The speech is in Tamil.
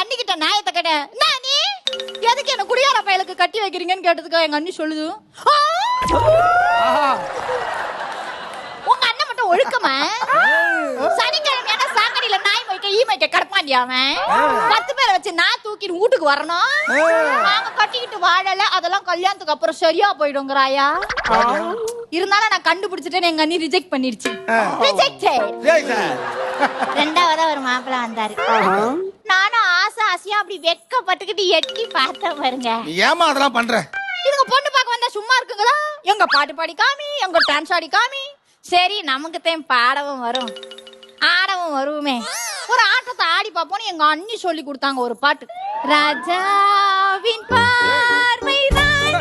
அண்ணிக்கிட்ட நியாயத்தை கேட்டேன். நீ எதுக்கு என்ன குடியார பயலுக்கு கட்டி வைக்கிறீங்கன்னு கேட்டதுக்கு எங்க அண்ணி சொல்லுது, உங்க அண்ணன் மட்டும் ஒழுக்கமா சனிக்கிழமையான சாக்கடையில நாய் மொய்க்க ஈ மொய்க்க கடப்பாண்டியா அவன் 10 பேரை வச்சு நான் தூக்கிட்டு வீட்டுக்கு வரணும். நாங்க கட்டிக்கிட்டு வாழல, அதெல்லாம் கல்யாணத்துக்கு அப்புறம் சரியா போயிடுங்கிறாயா. இருந்தாலும் நான் கண்டுபிடிச்சிட்டேன்னு எங்க அண்ணி ரிஜெக்ட் பண்ணிருச்சு. ரெண்டாவதா ஒரு மாப்பிள்ள வந்தாரு. நானும் ஆசையா அப்படி வெக்கப்பட்டுக்கிட்டு எட்டி பார்த்தேன் பாருங்க. ஏமா அதெல்லாம் பண்ற? இதுங்க பொண்ணு பார்க்க வந்தா சும்மா இருக்குங்களா? எங்க பாட்டு பாடி காமி, எங்க டான்ஸ் ஆடி காமி. சரி நமக்கு தான் பாடவும் வரும் ஆடவும் வருவோமே, ஒரு ஆட்டத்தை ஆடி பார்ப்போம்னு எங்க அண்ணி சொல்லி கொடுத்தாங்க ஒரு பாட்டு. ராஜாவின் பார்வைதான்